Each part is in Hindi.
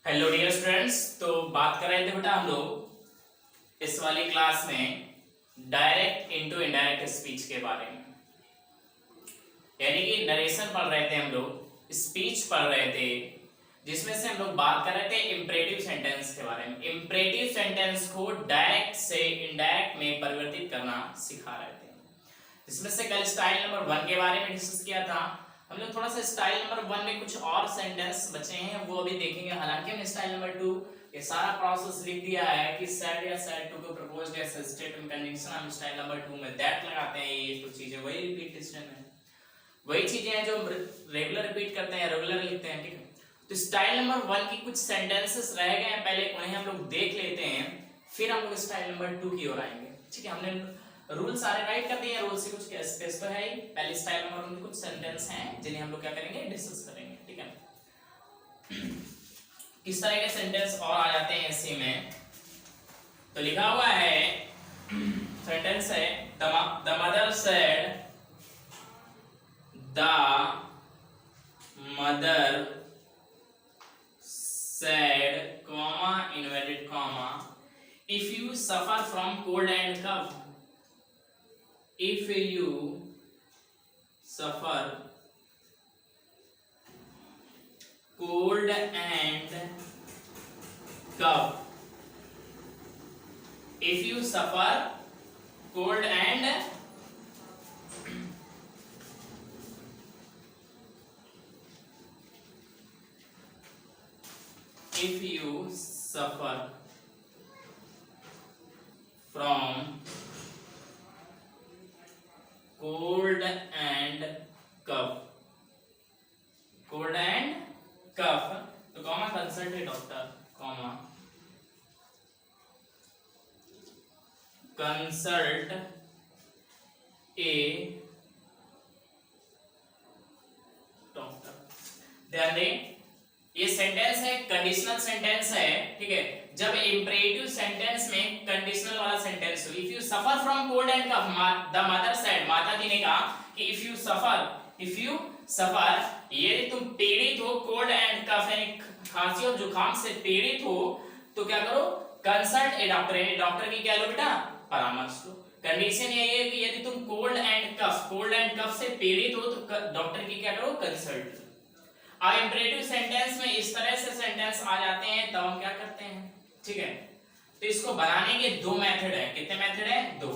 Hello dear students. तो बात कर रहे थे बेटा हम लोग इस वाली क्लास में डायरेक्ट इनटू इनडायरेक्ट स्पीच के बारे में, यानी कि नरेशन पढ़ रहे थे हम लोग, स्पीच पढ़ रहे थे, जिसमें से हम लोग बात कर रहे थे इंपरेटिव सेंटेंस के बारे में। इंपरेटिव सेंटेंस को डायरेक्ट से इनडायरेक्ट में परिवर्तित करना सिखा रहे थे, जिसमें से कल स्टाइल नंबर 1 के बारे में डिस्कस किया था। हम लोग थोड़ा सा स्टाइल नंबर 1 में कुछ और सेंटेंस बचे हैं, वो अभी देखेंगे। हालांकि हमने स्टाइल नंबर 2 ये सारा प्रोसेस लिख दिया है कि सेड या सेड टू को प्रपोज्ड या सजेस्टेड कंडीशन, हम स्टाइल नंबर 2 में दैट लगाते हैं। ये कुछ चीजें वही रिपीटेशन है, वही चीजें हैं जो रेगुलर रिपीट करते हैं, रेगुलर लिखते हैं, ठीक है। तो स्टाइल नंबर 1 की कुछ सेंटेंसेस रह गए हैं, पहले उन्हें हम लोग देख लेते हैं, फिर हम लोग स्टाइल नंबर 2 की ओर आएंगे, ठीक है। हमने रूल सारे राइट कर दिए हैं, रूल से कुछ स्पेस तो है ही। पहले स्टाइल नंबर 1 में कुछ सेंटेंस हैं जिन्हें हम लोग क्या करेंगे, डिस्कस करेंगे, ठीक है। किस तरह के सेंटेंस और आ जाते हैं इसी में, तो लिखा हुआ है, सेंटेंस है the mother said, the mother said, comma, inverted comma, if you suffer from cold and cough, if you suffer cold and cough, if you suffer cold and if you suffer from cold and cough, cold and cough, तो comma consult a doctor, comma consult a doctor. ध्यान दें, ये सेंटेंस है, कंडीशनल सेंटेंस है, ठीक है। जब इंपरेटिव सेंटेंस में कंडीशनल वाला सेंटेंस हो, if you suffer from cold and cough, the mother said, माता जी ने कहा कि इफ यू सफर, ये तुम पीड़ित हो, कोल्ड एंड कफ यानी खांसी और जुकाम से पीड़ित हो, तो क्या करो, कंसल्ट ए डॉक्टर, यानी डॉक्टर की क्या लो बेटा, परामर्श लो। कंडीशन ये है कि यदि तुम कोल्ड एंड कफ से पीड़ित हो तो डॉक्टर की क्या करो, कंसल्ट लो। अब इंपरेटिव सेंटेंस में इस तरह से सेंटेंस आ जाते हैं, तब हम क्या करते हैं, ठीक है। तो इसको बनाने के दो मेथड है, कितने मेथड है, दो।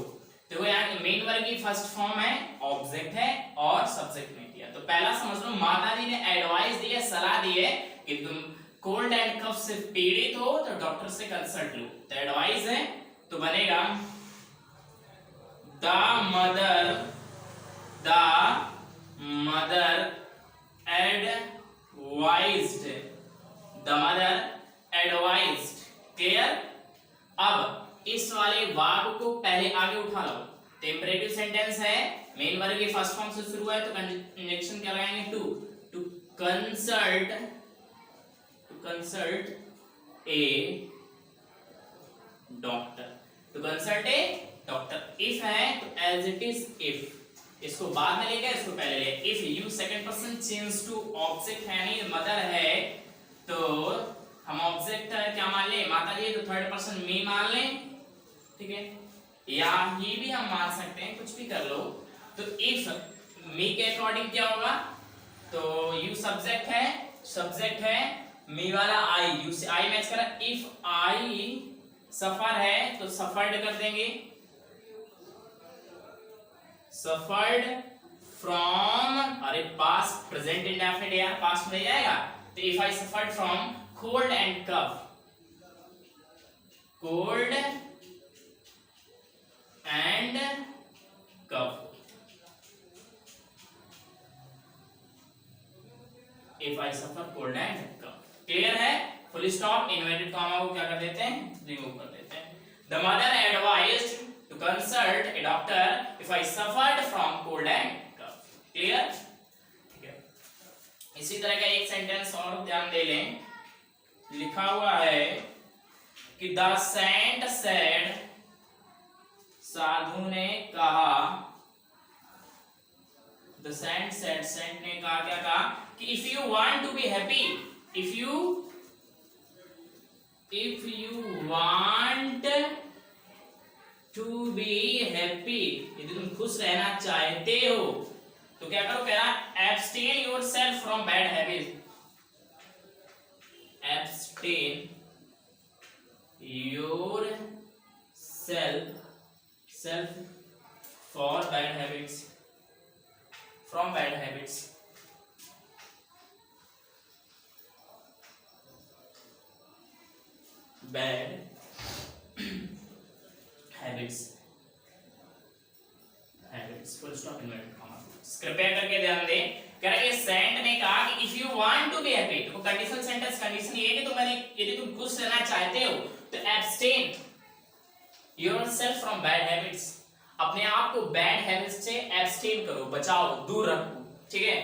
तो यहाँ मेन वर्ग की फर्स्ट फॉर्म है, ऑब्जेक्ट है और सब्जेक्ट में दिया। तो पहला समझ लो, माता जी ने एडवाइस दी है, सलाह दी है कि तुम कोल्ड एंड कफ से पीड़ित हो तो डॉक्टर से कंसल्ट लो। तो एडवाइस है, तो बनेगा द मदर advised, क्लियर। अब इस वाले वाक्य को पहले आगे उठा लो, तो इंपरेटिव सेंटेंस है, मेन वर्ग की फर्स्ट फॉर्म से शुरू है, तो कंजंक्शन क्या लगाएंगे, to consult a doctor, to consult a doctor. If है तो एज इट इज इफ, इसको बाद में लेके इसको पहले ले। If you second person change to object है, यानी मदर है, तो हम ऑब्जेक्ट क्या मान ले, माता जी, तो थर्ड पर्सन मी मान ले, ठीक है। या ये भी हम मान सकते हैं, कुछ भी कर लो। तो इफ मी के अकॉर्डिंग क्या होगा, तो यू सब्जेक्ट है, मी वाला आई, यू से आई मैच करा। इफ आई सफर है तो सफर्ड कर देंगे, सफर्ड फ्रॉम, अरे पास्ट प्रेजेंट इंडेफिनिट यार, पास्ट में जाएगा। तो if I suffered from cold and cough, cold and cough, if I suffer cold and cough, clear है। फुल स्टॉप, इन्वर्टेड कॉमा को क्या कर देते हैं, रिमूव कर देते हैं। The mother advised to consult a doctor if I suffered from cold and cough, clear, ठीक है। इसी तरह का एक सेंटेंस और ध्यान दे लें, लिखा हुआ है कि द सेंट सेड, साधु ने कहा, द सेंट सेड, सेंट ने कहा, क्या कहा कि if you want to be happy, if you if you want to be happy, यदि तुम खुश रहना चाहते हो तो क्या करो, कह रहा abstain yourself from bad habit, abstain your self for bad habits, from bad habits. Bad habits full stop inverted comma. कृपया करके ध्यान दें, कह रहा है सेंट ने कहा कि if you want to be happy, तो कंडीशनल सेंटेंस कंडीशन ये है कि तुम्हारी यदि तुम खुश रहना चाहते हो तो abstain yourself from bad habits, अपने आप को बैड हैबिट्स से एब्सटेन करो, बचाओ, दूर रखो, ठीक है।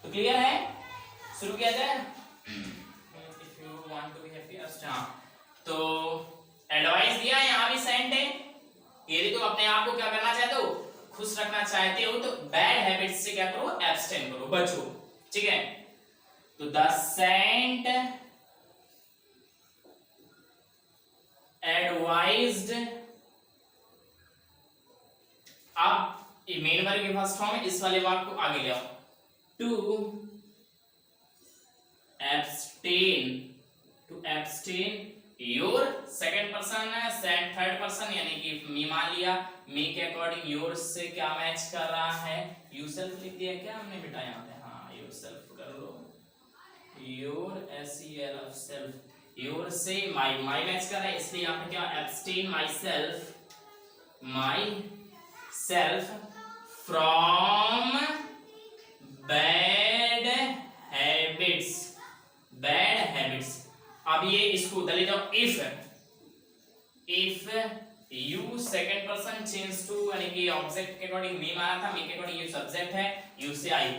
तो क्लियर है, शुरू किया जाए। If you want to be happy, अच्छा तो एडवाइस दिया, यहां भी सेंट है, यदि तुम अपने आप को क्या करना चाहते हो, खुश रखना चाहते हो तो बैड हैबिट्स से क्या करो, एब्सटेन करो, बचो, ठीक है। तो द सेंट एडवाइज्ड, अब ये मेन वर्ग के फर्स्ट फॉर्म है, इस वाले वाक्य को आगे ले आओ, to abstain your, second person है, सेंट थर्ड पर्सन, यानी कि मी मान लिया, मी के अकॉर्डिंग योर से क्या मैच कर रहा है, यू सेल्फ लिख दिया क्या हमने बेटा यहाँ पे, हाँ योर सेल्फ कर लो, your SEL of self, your से माई मैच कर रहा है, इसलिए यहाँ पे क्या abstain myself from bad habits. अब ये इसको उधर ले जाओ, if you second person change to, यानी कि ऑब्जेक्ट के अकॉर्डिंग मी माना था, मी के अकॉर्डिंग यू सब्जेक्ट है, यू से आई,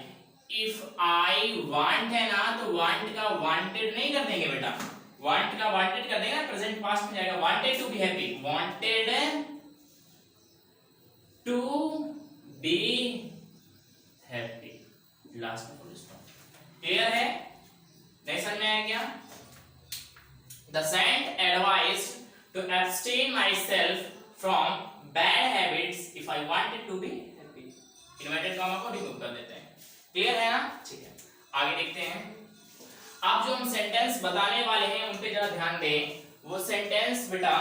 इफ आई वांट है ना, तो वांट का वांटेड नहीं कर देंगे बेटा, वांट का वांटेड कर देंगे ना, प्रेजेंट पास्ट में जाएगा, wanted to be happy, wanted to be happy, last में फुल स्टॉप। क्लियर है, नहीं समझ में आया क्या? The saint advised to abstain myself from bad habits if I wanted to be happy. Inverted comma को रिमूव कर देते हैं, क्लियर है ना, ठीक है। आगे देखते हैं, अब जो हम सेंटेंस बताने वाले हैं उन पे जरा ध्यान दें। वो सेंटेंस बेटा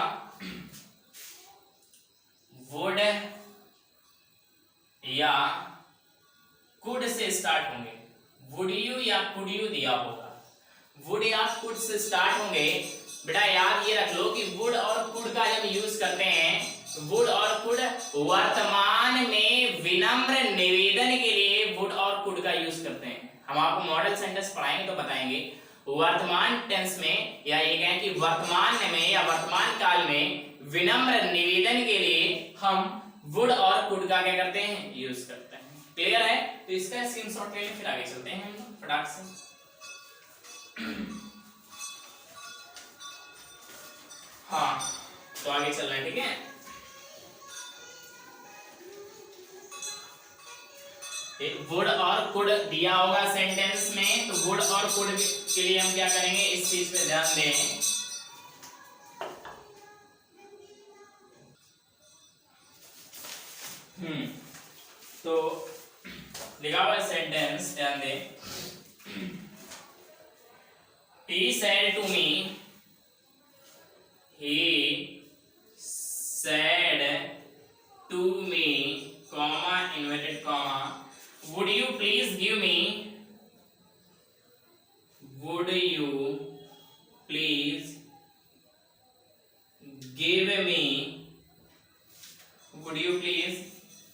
वुड या कुड से स्टार्ट होंगे, वुड यू या कुड यू दिया होगा, वुड या कुड से स्टार्ट होंगे। बेटा याद ये रख लो कि वुड और कुड का जब यूज करते हैं, वुड और कुड वर्तमान में विनम्र निवेदन के लिए वुड और कुड का यूज करते हैं। हम आपको मॉडल सेंटेंस पढ़ाएंगे तो बताएंगे, वर्तमान टेंस में या ये कहें कि वर्तमान में या वर्तमान काल में विनम्र निवेदन के लिए हम वुड और कुड का क्या करते हैं, यूज करते हैं। क्लियर है, तो इसका स्क्रीनशॉट ले लें, फिर आगे चलते हैं हम फटाक से। हाँ तो आगे चल रहे हैं, ठीक है। वुड और कुड दिया होगा सेंटेंस में, तो वुड और कुड के लिए हम क्या करेंगे, इस चीज पे ध्यान दें। तो लिखा हुआ सेंटेंस ध्यान दें, he said to me, he said to me, comma inverted comma, would you please give me, would you please give me, would you please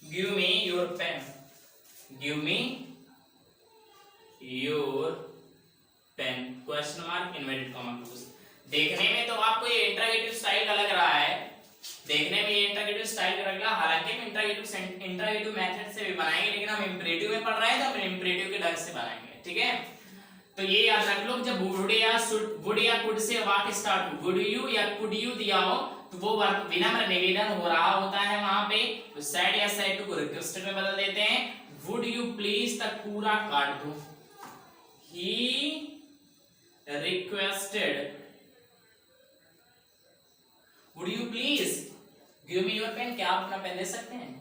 give me your pen, give me your pen, question mark inverted comma close. देखने में तो आपको ये इंटरोगेटिव स्टाइल का लग रहा है, देखने में ये इंटरोगेटिव स्टाइल का लग रहा है, हालांकि हम इंटरोगेटिव मेथड से भी बनाएंगे, लेकिन हम इंपरेटिव में पढ़ रहे हैं तो हम इंपरेटिव के ढंग से बनाएंगे, ठीक है। तो ये याद रख लो, जब वुड या कुड से वाक्य स्टार्ट हो, वुड यू या कुड यू दिया हो तो वो विनम्र निवेदन हो रहा होता है वहां पे, तो सैड या सैड टू को रिक्वेस्टेड में बदल देते हैं, वुड यू प्लीज तक पूरा काट दो, he requested, would you please give me your pen, क्या आप अपना पेन दे सकते हैं?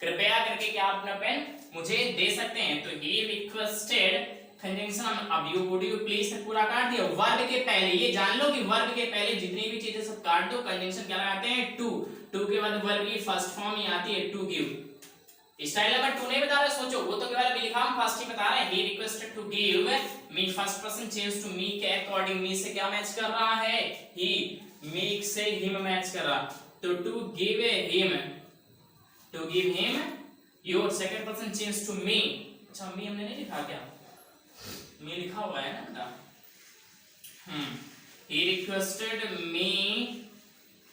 कृपया करके क्या आप अपना पेन मुझे दे सकते हैं? तो he requested कंजंक्शन, अब यू वुड यू प्लीज से पूरा काट दिया। वर्ब के पहले ये जान लो कि वर्ब के पहले जितनी भी चीजें सब काट दो, कंजंक्शन क्या लगाते हैं? टू। टू के बाद वर्ब की फर्स्ट फॉर्म ही आती है टू गिव। स्टाइल नंबर 2 नहीं बता रहे, सोचो, वो तो केवल अभी लिखा हम फर्स्ट ही बता रहे हैं। He requested to give me, first person change to me के अकॉर्डिंग, मी से क्या मैच कर रहा है? ही। मी से हिम मैच कर रहा, तो to give him, to give him your, second person change to me. अच्छा मी हमने नहीं लिखा क्या? मी लिखा हुआ है ना। he requested me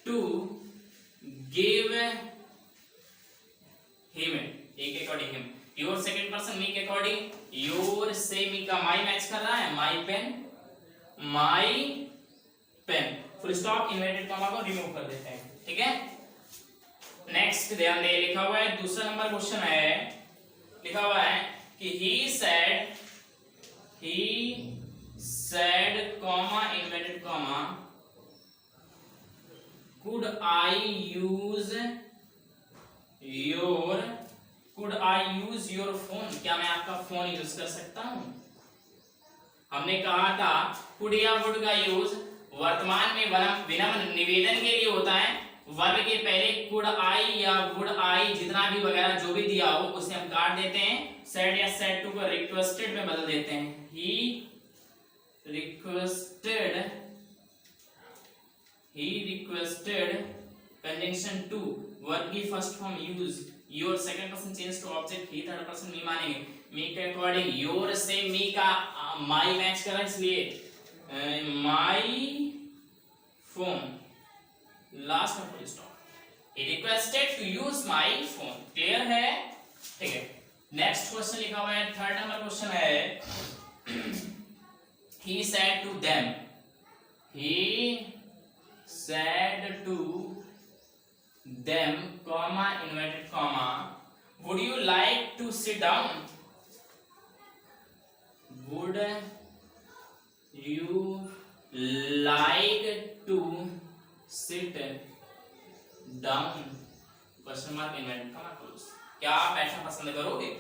to give him, एक according him, your second person me के अकॉर्डिंग, योर से मी का माई मैच कर रहा है, my pen, my pen, full stop, inverted comma को रिमूव कर देते हैं, ठीक है। नेक्स्ट ध्यान दे, लिखा हुआ है दूसरा नंबर क्वेश्चन है, लिखा हुआ है कि he said comma inverted comma could I use your phone, क्या मैं आपका फोन यूज कर सकता हूं? हमने कहा था could या would का यूज वर्तमान में विनम्र निवेदन के लिए होता है। वर्ब के पहले could I या would I जितना भी वगैरह जो भी दिया हो उसे हम काट देते हैं, said या said to को requested में बदल देते हैं। he requested conjunction to, verb की first form use, your second person change to object, he third person me मानेंगे, मी के अकॉर्डिंग, योर से मी का माई मैच कर रहा है इसलिए माई फोन, लास्ट में full stop. he requested to use my phone, clear है? ठीक है। नेक्स्ट क्वेश्चन लिखा हुआ है, थर्ड नंबर क्वेश्चन है, he said to them, comma inverted comma, would you like to sit down? Would you like to sit down? Question mark inverted comma close. क्या आप बैठना पसंद करोगे?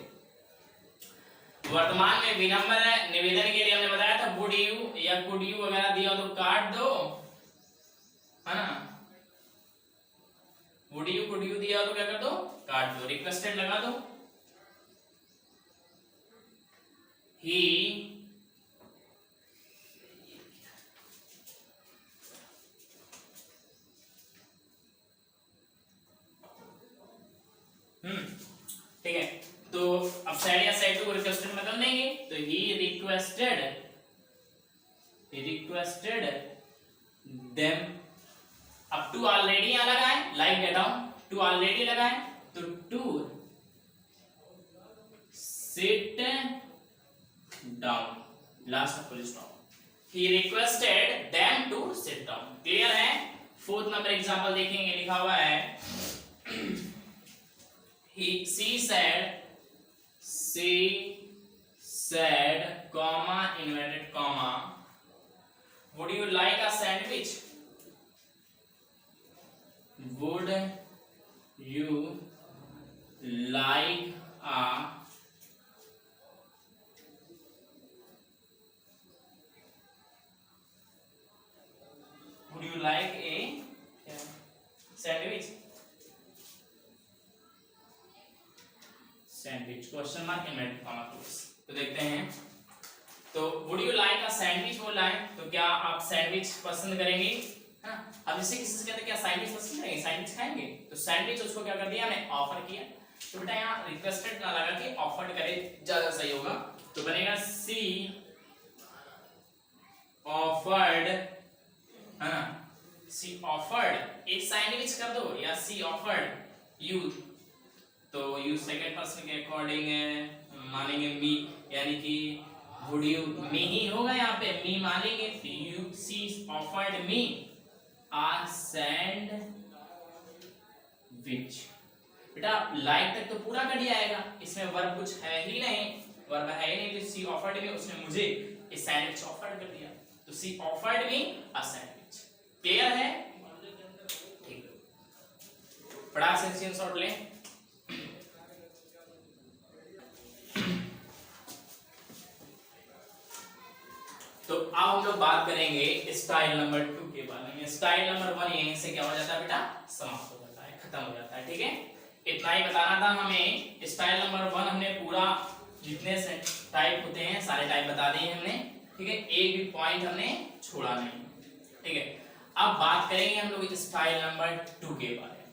वर्तमान में विनम्र निवेदन के लिए हमने बताया था would you या could you वगैरह दिया तो काट दो, है ना। would you could you दिया तो क्या कर दो? काट दो। रिक्वेस्टेड लगा दो, he ठीक है। तो अब said या said to रिक्वेस्टेड में बदल देंगे, तो he requested them, अब टू ऑलरेडी यहां लगा है, लाइक डेटा टू ऑलरेडी लगा है, तो टू सिट डाउन, लास्ट में full stop. he requested them to sit down, clear है। फोर्थ नंबर एग्जांपल देखेंगे, लिखा हुआ है she said comma inverted comma, would you like a sandwich? Would you like a sandwich? Sandwich, question mark inverted comma close. तो देखते हैं, तो would you like a sandwich बोला है, तो क्या आप सैंडविच पसंद करेंगे? हाँ, अब जैसे किसी से कहते हैं क्या सैंडविच पसंद करेंगे, सैंडविच खाएंगे, तो सैंडविच उसको क्या कर दिया हमने? ऑफर किया। तो बेटा यहाँ रिक्वेस्टेड ना लगा के ऑफर्ड करे ज्यादा सही होगा, तो बनेगा सी ऑफर्ड, है ना। सी ऑफर्ड एक सैंडविच कर दो, या सी ऑफर्ड यू, तो यू सेकंड पर्सन के अकॉर्डिंग मानेंगे मी, यानी कि वुड यू मी ही होगा यहाँ पे, मी मानेंगे, you see offered me a sandwich. बेटा लाइक तक तो पूरा कट जाएगा, इसमें वर्ब कुछ है ही नहीं, वर्ब है ही नहीं, तो सी ऑफर्ड में उसने मुझे ए सैंडविच ऑफर्ड कर दिया, तो she offered me a sandwich. Clear है? ठीक है, फटाक से स्क्रीनशॉट लें। तो अब हम लोग बात करेंगे स्टाइल नंबर 2 के बारे में। स्टाइल नंबर 1 यहीं से क्या हो जाता है बेटा, समाप्त हो जाता है, खत्म हो जाता है। ठीक है, इतना ही बताना था हमें। स्टाइल नंबर 1 हमने पूरा जितने टाइप होते हैं सारे टाइप बता दिए हमने। ठीक है, एक भी पॉइंट हमने छोड़ा नहीं। ठीक है, अब बात करेंगे हम लोग स्टाइल नंबर 2 के बारे में।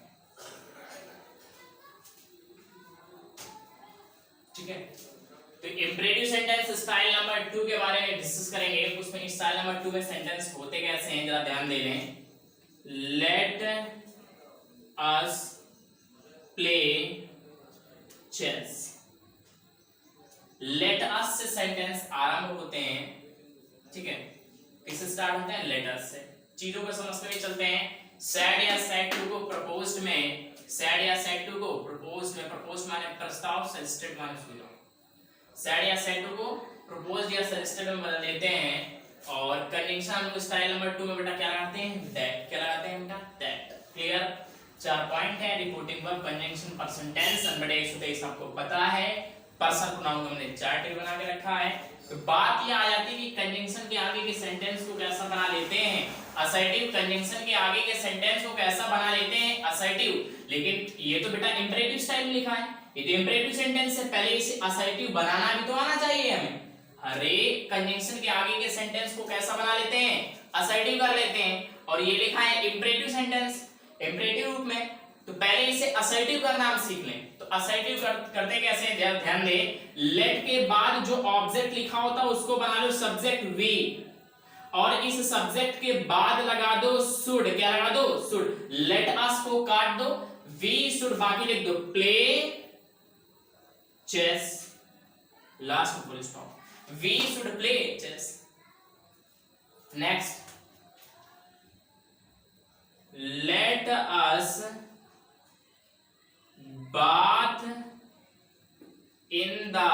ठीक है, तो इंपरेटिव सेंटेंस स्टाइल नंबर 2 के बारे में डिस्कस करेंगे। उसमें स्टाइल नंबर 2 में सेंटेंस होते कैसे हैं जरा ध्यान दे लें। Let us play chess. Let us से सेंटेंस आरंभ होते हैं। ठीक है, किससे स्टार्ट होते हैं, लेट अस से। चीजों को समझते हुए चलते हैं। सैड या सैड टू को प्रपोज्ड में, सैड या सैड टू को प्रपोज्ड में, प्रपोज्ड माने प्रस्ताव, सजेस्टेड माने सुझाव। सैड या सैड टू को प्रपोज्ड या सजेस्टेड में बदल देते हैं। और कंजंक्शन हम लोग स्टाइल नंबर 2 में बेटा क्या लगाते हैं, दैट। क्या लगाते हैं बेटा, दैट। क्लियर? 4 पॉइंट है। Reporting verb, conjunction, person, tense, number 123 आपको पता है। पर्सन प्रोनाउन हमने चार्ट बना के रखा है। तो बात ये आ जाती है कि कंजंक्शन के आगे के सेंटेंस को कैसा बना लेते हैं, असर्टिव। कंजंक्शन के आगे के सेंटेंस को कैसा बना लेते हैं, असर्टिव। लेकिन ये तो बेटा इंपरेटिव स्टाइल में लिखा है, ये तो इंपरेटिव सेंटेंस से पहले इसे असर्टिव बनाना भी तो आना चाहिए हमें। हर एक कंजंक्शन के आगे के सेंटेंस को कैसा बना लेते हैं, असर्टिव कर लेते हैं। और ये लिखा है इंपरेटिव सेंटेंस, इंपरेटिव रूप में, तो पहले इसे असर्टिव करना हम सीख लें। तो असर्टिव करते कैसे हैं, ध्यान दे। लेट के बाद जो ऑब्जेक्ट लिखा होता है उसको बना लो सब्जेक्ट वी, और इस सब्जेक्ट के बाद लगा दो शुड। क्या लगा दो, शुड। लेट अस को काट दो, वी शुड बाकी लिख दो, play chess, last full stop. We should play chess. Next, let us bath in the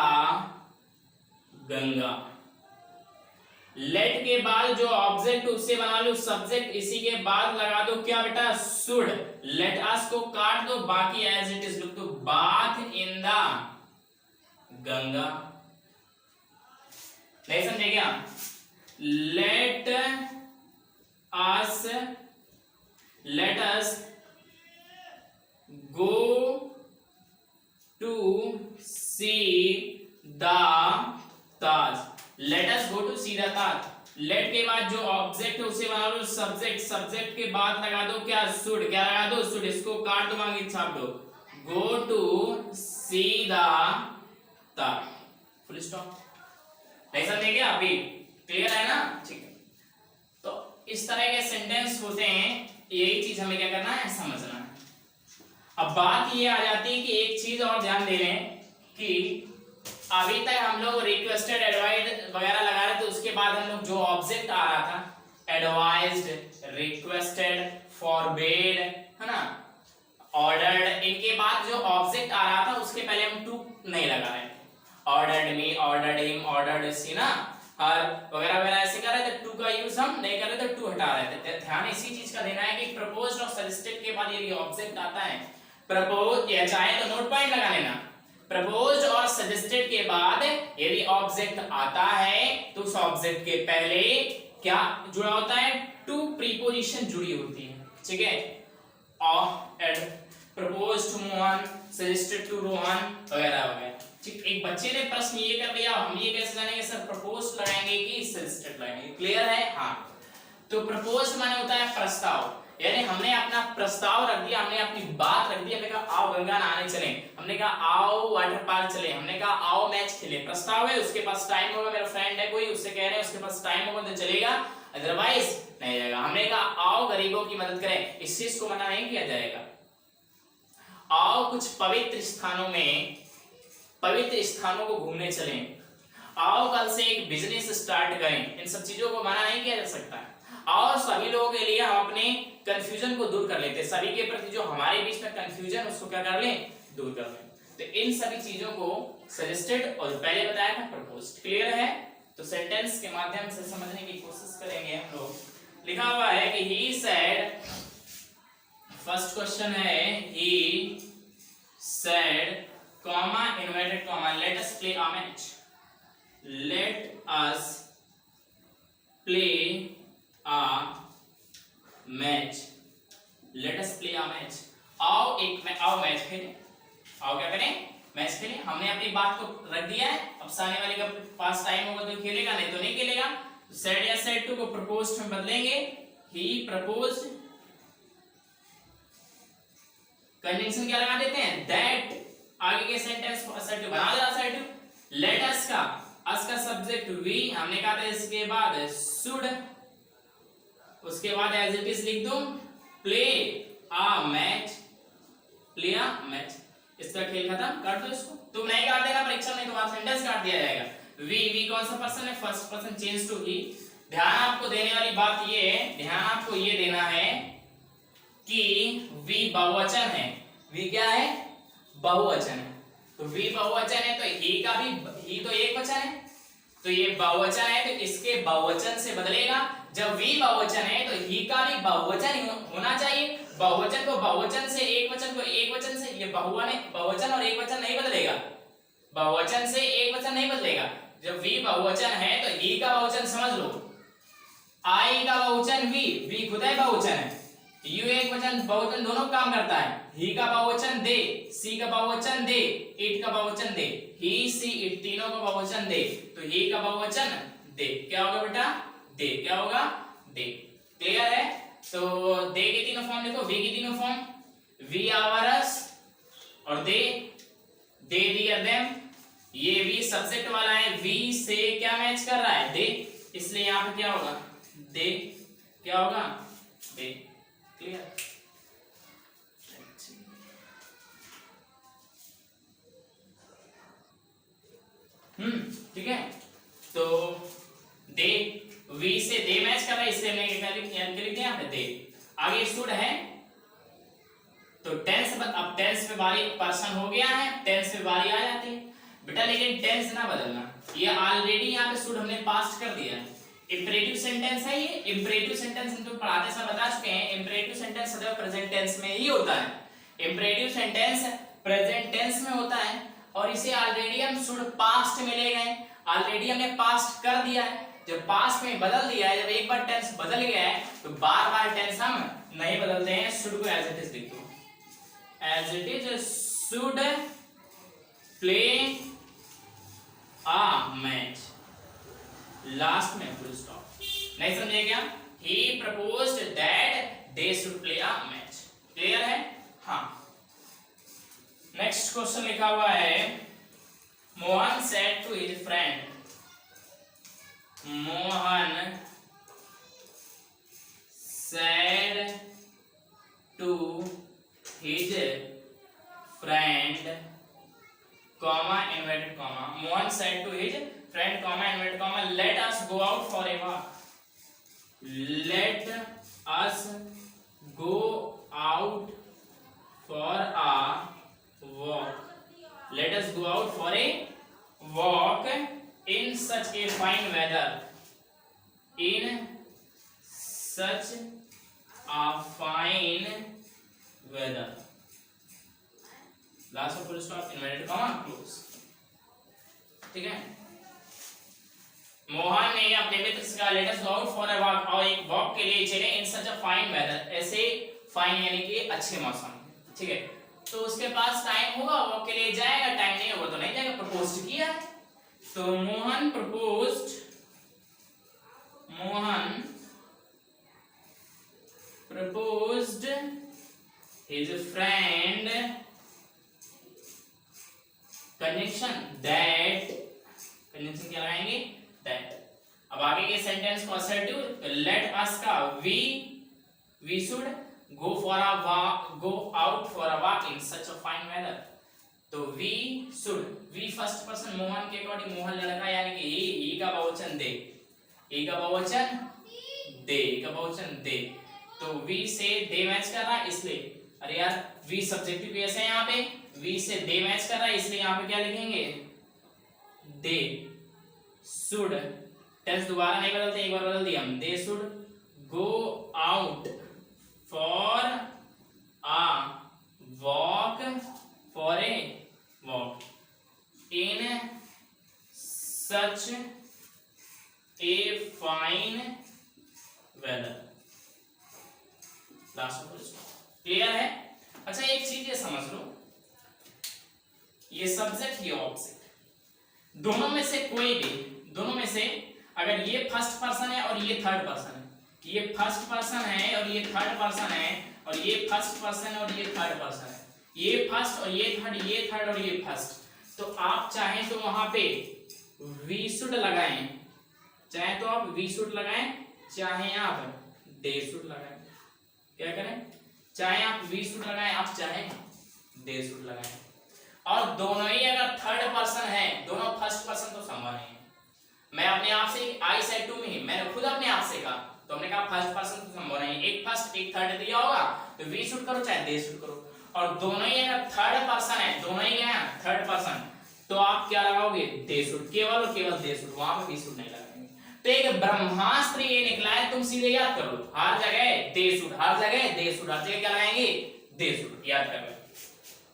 Ganga. Let के बाद जो ऑब्जेक्ट उससे बना लो सब्जेक्ट, इसी के बाद लगा दो क्या बेटा, शुड। लेट अस को काट दो, बाकी एज इट इज लिख दो, बाथ इन द गंगा। नहीं समझे क्या? Let us go to see the Taj। Let us go to see the Taj। Let के बाद जो ऑब्जेक्ट है उसे बना लो सब्जेक्ट, सब्जेक्ट के बाद लगा दो क्या, शुड। क्या लगा दो, शुड। इसको काट दो, आगे छाप दो, go to see the Taj, full stop. नहीं समझे क्या अभी? क्लियर है ना? ठीक है, तो इस तरह के सेंटेंस होते हैं, यही चीज हमें क्या करना है, समझना है। अब बात ये आ जाती है कि एक चीज और ध्यान दे लें कि अभी तक हम लोग रिक्वेस्टेड, एडवाइज्ड वगैरह लगा रहे थे, उसके बाद हम लोग जो ऑब्जेक्ट आ रहा था, एडवाइज्ड, रिक्वेस्टेड, फॉरबेड, है ना, ऑर्डर्ड, इनके बाद जो ऑब्जेक्ट आ रहा था उसके पहले हम टू नहीं लगा रहे थे। Ordered me, ordered him, ordered सी ना, और वगैरह वगैरह ऐसे कर रहे थे। टू का यूज हम नहीं कर रहे थे, टू हटा रहे थे। ध्यान इसी चीज का देना है कि प्रपोज्ड और सजेस्टेड के बाद यदि ऑब्जेक्ट आता है, प्रपोज या चाहे तो नोट पॉइंट लगा लेना, प्रपोज्ड और सजेस्टेड के बाद यदि ऑब्जेक्ट आता है तो उस ऑब्जेक्ट के पहले क्या जुड़ा होता है, टू प्रीपोजिशन जुड़ी होती है। ठीक है, proposed to Mohan, suggested to Rohan, वगैरह वगैरह। ठीक, एक बच्चे ने प्रश्न ये कर लिया, हम ये कैसे जानेंगे सर, प्रपोज लगाएंगे कि सजेस्टेड लगाएंगे? क्लियर है? हाँ, तो प्रपोज माने होता है प्रस्ताव, यानी हमने अपना प्रस्ताव रख दिया, हमने अपनी बात रख दी। हमने कहा आओ गंगा नहाने चलें, हमने कहा आओ वाटर पार्क चलें, हमने कहा आओ मैच खेलें। प्रस्ताव है, उसके पास टाइम होगा, मेरा फ्रेंड है कोई, उससे कह रहे हैं उसके पास टाइम होगा तो चलेगा, अदरवाइज नहीं जाएगा। हमने कहा आओ गरीबों की मदद करें, इस चीज को मना नहीं किया जाएगा। आओ कुछ पवित्र स्थानों को घूमने चलें, आओ कल से एक बिजनेस स्टार्ट करें, इन सब चीजों को मना नहीं किया जा सकता है। और सभी लोगों के लिए हम अपने कंफ्यूजन को दूर कर लेते हैं, सभी के प्रति जो हमारे बीच में कंफ्यूजन उसको क्या कर लें, दूर कर लें। तो इन सभी चीजों को सजेस्टेड और पहले बताया था प्रपोज्ड। क्लियर है? तो सेंटेंस के माध्यम से समझने की कोशिश करेंगे हम लोग। लिखा हुआ है कि ही सेड, फर्स्ट क्वेश्चन है he said comma inverted comma let us play a match, late us play a match, late us play a match, आओ मैच खेलें, आओ क्या करें, मैच खेलें। हमने अपनी बात को रख दिया है, अब सामने वाले का पास टाइम होगा तो खेलेगा, नहीं तो नहीं खेलेगा। सेड या सेड टू को प्रपोज्ड में बदलेंगे, ही प्रपोज्ड, कंजंक्शन क्या लगा देते हैं, दैट, आगे के सेंटेंस को असर्टिव बना दे असर्टिव। लेट अस का सब्जेक्ट वी, हमने कहा था इसके बाद शुड, उसके बाद एज इट इज लिख दूं play a match, play a match, इसका खेल खत्म, काट दो इसको। तुम नहीं काट देना परीक्षा में, तुम्हारा सेंटेंस काट दिया जाएगा। वी कौन सा पर्सन है, फर्स्ट पर्सन चेंज टू ही। ध्यान आपको देने वाली बात ये है, ध्यान आपको ये देना है कि वी बहुवचन है, वी क्या है, बहुवचन है। तो वी बहुवचन है तो ही का भी, ही तो एक वचन है, तो ये बहुवचन है तो इसके बहुवचन से बदलेगा। जब वी बहुवचन है तो ही का भी बहुवचन होना चाहिए। बहुवचन को बहुवचन से, एक वचन को एक वचन से, ये बहुवचन और एक वचन नहीं बदलेगा, बहुवचन से एक वचन नहीं बदलेगा। जब वी बहुवचन है तो ही का बहुवचन समझ लो, आई का बहुवचन वी खुद है बहुवचन है, यू एक वचन बहुवचन दोनों काम करता है। ही का बहुवचन दे, सी का बहुवचन दे, इट का बहुवचन दे, ही सी इट तीनों का बहुवचन दे, तो ही का बहुवचन दे, क्या होगा बेटा, दे, क्या होगा, दे। क्लियर है? तो दे की तीनों फॉर्म लिखो, वी की तीनों फॉर्म, वी आवर अस और दे दियर देम। ये वी सब्जेक्ट वाला है, वी से क्या मैच कर रहा है, दे, इसलिए यहां पे क्या होगा, दे, क्या होगा, दे। क्लियर? ठीक है। तो दे, वी से दे मैच कर रहा है, इसलिए हमने क्या लिख दिया यहाँ पे दे। आगे स्टूड है तो टेंस, अब टेंस पे बारी, पर्सन हो गया है, टेंस पे बारी आ जाती है बेटा, लेकिन टेंस ना बदलना, ये ऑलरेडी यहाँ पे स्टूड हमने पास्ट कर दिया है। इंपरेटिव सेंटेंस है ये, इंपरेटिव सेंटेंस हम तो पढ़ाते समय बता चुके हैं, इंपरेटिव सेंटेंस सदैव प्रेजेंट टेंस में ही होता है। इंपरेटिव सेंटेंस प्रेजेंट टेंस में होता है और इसे ऑलरेडी हम शुड पास्ट में ले गए, ऑलरेडी हमने पास्ट कर दिया है। जब पास्ट में बदल दिया है, जब एक बार टेंस बदल गया है तो बार बार टेंस हम नहीं बदलते हैं। शुड को एज इट इज लिख दो, as it is, should play a match, last में फुल स्टॉप। नहीं समझे क्या? He proposed that they should play a match. Clear है? हाँ। नेक्स्ट क्वेश्चन लिखा हुआ है, Mohan said to his friend, Mohan said to his friend, comma inverted comma, Mohan said to his friend, comma inverted comma, let us go out for a walk, let us go out for a walk, let us go out for a walk in such a fine weather, in such a fine weather, last of full stop, inverted comma, close। ठीक है। मोहन ने अपने मित्र से कहा late us go out for a walk, और एक वॉक के लिए चले इन सच अ फाइन वेदर, ऐसे फाइन यानी कि अच्छे मौसम। ठीक है, तो उसके पास टाइम होगा, वॉक के लिए जाएगा, टाइम नहीं होगा तो नहीं जाएगा। प्रपोज किया है तो Mohan proposed, Mohan proposed his friend, conjunction that, conjunction क्या लगाएंगे, that। अब आगे के सेंटेंस को assertive, let us का we should go for a walk, go out for a walk in such a fine weather, तो we should, we first person Mohan के अकॉर्डिंग, मोहन लड़का यानी कि ही का बहुवचन दे, ही का बहुवचन दे, का बहुवचन दे, तो वी से दे मैच कर रहा है इसलिए, अरे यार वी सब्जेक्टिव केस है यहाँ पे, वी से दे मैच कर रहा है इसलिए यहाँ पे क्या लिखेंगे, दे शुड टेंस दोबारा नहीं बदलते, एक बार बदल दिया हम, दे should go out for a walk, for a walk in such a fine weather. Last में क्लियर है? अच्छा एक चीज ये समझ लो, ये सब्जेक्ट ये ऑब्जेक्ट दोनों में से कोई भी, दोनों में से अगर ये फर्स्ट पर्सन है और ये थर्ड पर्सन है, ये फर्स्ट पर्सन है और ये थर्ड पर्सन है, और ये फर्स्ट पर्सन और ये थर्ड पर्सन है, ये फर्स्ट और ये थर्ड, ये थर्ड और ये फर्स्ट, तो आप चाहें तो वहां पे वी शुड लगाएं, चाहे तो आप वी शुड लगाएं, चाहे आप दे शुड लगाएं, क्या करें, चाहे आप वी शुड लगाएं, आप चाहे दे शुड लगाएं, और दोनों ही अगर थर्ड पर्सन है, दोनों फर्स्ट पर्सन तो संभव नहीं है। मैं अपने आप से आई सेड टू मी, मैंने खुद अपने आप से कहा, तो हमने कहा फर्स्ट पर्सन तो संभव नहीं, एक फर्स्ट एक थर्ड दिया होगा तो वी शुड करो चाहे दे शुड करो, और दोनों ही अगर थर्ड पर्सन है, दोनों ही है थर्ड पर्सन, तो आप क्या लगाओगे, दे शुड, केवल और केवल दे शुड, वहां पे वी शुड नहीं लगाएंगे। तो एक ब्रह्मास्त्र ये निकला है, तुम सीधे याद कर लो, हर जगह दे शुड, हर जगह दे शुड, हर जगह क्या लगाएंगे, दे शुड, याद कर लो,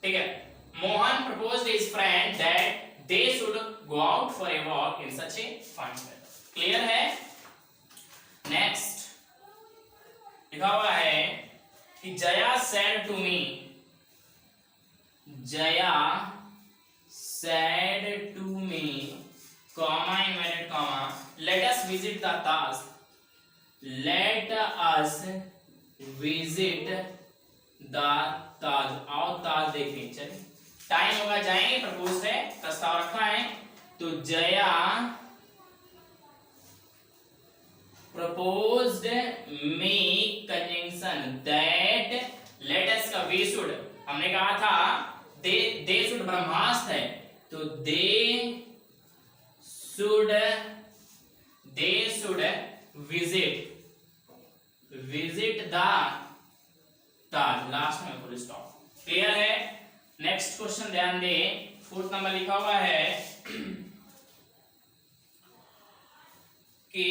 ठीक है। Mohan proposed his friend that they should go out for a walk in such a fine weather. Clear है? नेक्स्ट लिखा हुआ है कि Jaya said to me, Jaya said to me, comma inverted comma, let us visit the Taj, let us visit the Taj, आओ ताज देखें। चलिए टाइम होगा जाएंगे, प्रपोज है, प्रस्ताव रखा है, तो Jaya proposed me conjunction that let us का we should, हमने कहा था दे शुड ब्रह्मास्त्र है, तो they should visit the Taj, last में फुल स्टॉप। क्लियर है? नेक्स्ट क्वेश्चन ध्यान दे, 4th नंबर लिखा हुआ है कि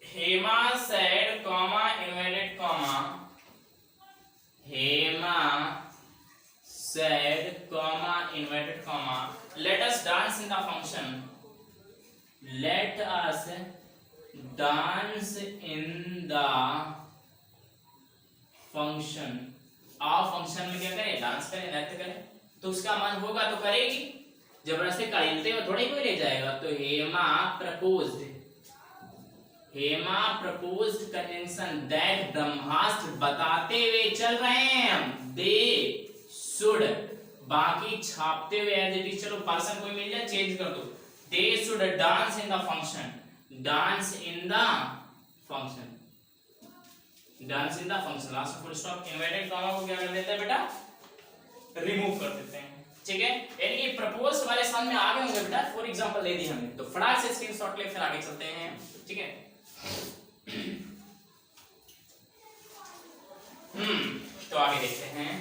Hema said comma inverted comma, Hema said comma inverted comma, let us dance in the function, let us dance in the function, आप फंक्शन में क्या करें, डांस करें, नृत्य करें, तो उसका मन होगा तो करेगी, जबरदस्ती करेलते हुए थोड़ी कोई ले जाएगा। तो हेमा प्रपोज्ड कंजंक्शन दैट, ब्रह्मास्त्र बताते हुए चल रहे हैं हम, दे शुड, बाकी छापते हुए एज इट इज, चलो पर्सन कोई मिल जाए चेंज कर दो, they should dance in the function, dance in the function, dance in the function, last full stop. Inverted comma को क्या कर देते हैं बेटा, रिमूव कर देते हैं, ठीक है। यानी कि प्रपोज वाले समझ में आ गए होंगे बेटा, फॉर एग्जांपल दे दी हमने, तो फटाक से स्क्रीनशॉट ले, फिर आगे चलते हैं, ठीक है। तो आगे देखते हैं,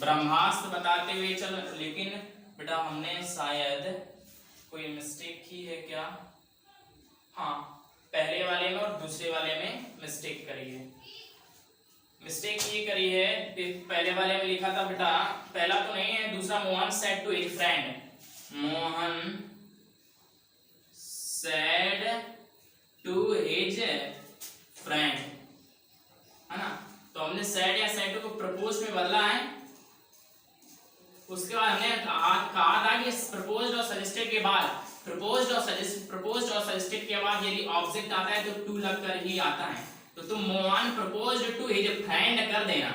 ब्रह्मास्त्र बताते हुए चल, लेकिन बेटा हमने शायद कोई मिस्टेक की है क्या, हाँ पहले वाले में और दूसरे वाले में मिस्टेक करी है, मिस्टेक ये करी है, पहले वाले में लिखा था बेटा, पहला तो नहीं है, दूसरा Mohan said to his friend, Mohan said to his friend, है ना, तो हमने सेड या सेड टू को प्रपोज में बदला है, उसके बाद हमने कहा था कि प्रपोज्ड और सजेस्टेड के बाद, प्रपोज्ड और सजेस्टेड के बाद यदि ऑब्जेक्ट आता है तो टू लगकर ही आता है, तो तुम Mohan proposed to his friend कर देना,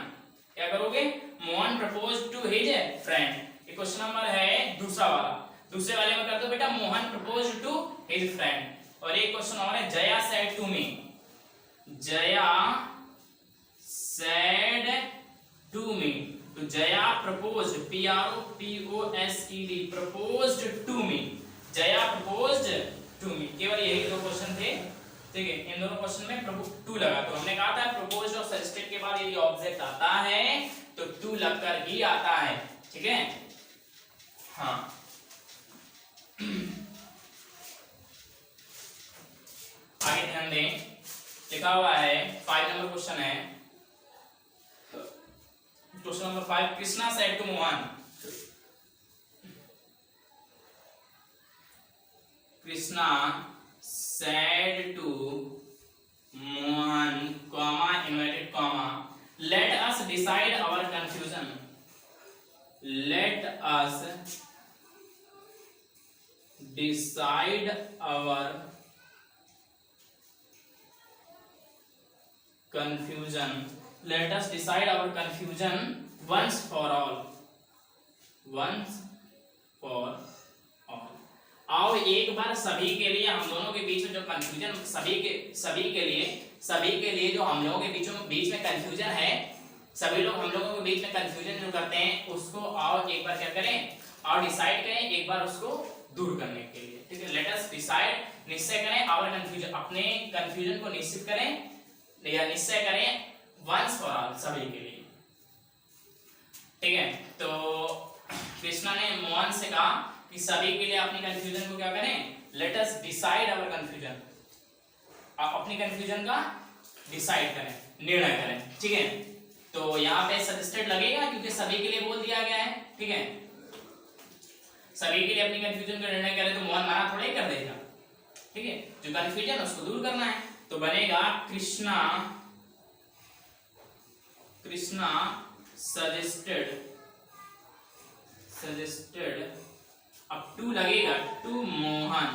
क्या करोगे, Mohan proposed to his friend, ये क्वेश्चन नंबर है दूसरा वाला, दूसरे वाले में कर दो बेटा Mohan proposed to his friend, और एक क्वेश्चन और है Jaya said to me, Jaya said to me, तो Jaya proposed, PROPOSED, proposed to me, Jaya proposed to me, केवल यही दो क्वेश्चन थे, ठीक है। इन दोनों क्वेश्चन में टू लगा, तो हमने कहा था प्रपोज्ड और सजेस्टेड के बाद यदि ऑब्जेक्ट आता है तो तो टू लगकर ही आता है, ठीक है। हाँ, आगे ध्यान दें, लिखा हुआ है 5 नंबर क्वेश्चन है, question number 5, Krishna said to Mohan, Krishna said to Mohan comma inverted comma let us decide our confusion, let us decide our confusion, let us decide our confusion once for all, once for all। आओ एक बार सभी के लिए, हम दोनों के बीच में जो कंफ्यूजन, सभी के लिए जो हम लोगों के बीच में कंफ्यूजन है, सभी लोग हम लोगों के बीच में कंफ्यूजन जो करते हैं उसको आओ एक बार क्या करें, और डिसाइड करें एक बार उसको दूर करने के लिए, ठीक है। लेट अस डिसाइड, निश्चय करें, आवर कंफ्यूजन, अपने कंफ्यूजन को निश्चित करें या निश्चय करें, वंस फॉर ऑल, सभी के लिए, ठीक है। तो कृष्णा ने मोहन से कहा कि सभी के लिए अपनी कंफ्यूजन को क्या करें, let us decide our confusion, आप अपनी कंफ्यूजन का डिसाइड करें, निर्णय करें, ठीक है। तो यहाँ पे सजेस्टेड लगेगा क्योंकि सभी के लिए बोल दिया गया है, ठीक है। सभी के लिए अपनी कंफ्यूजन का निर्णय करें तो मोहन मना थोड़ा ही कर देगा, ठीक है। जो कंफ्यूजन उसको दूर करना है, तो बनेगा कृष्णा सजेस्टेड, अब टू लगेगा, to Mohan,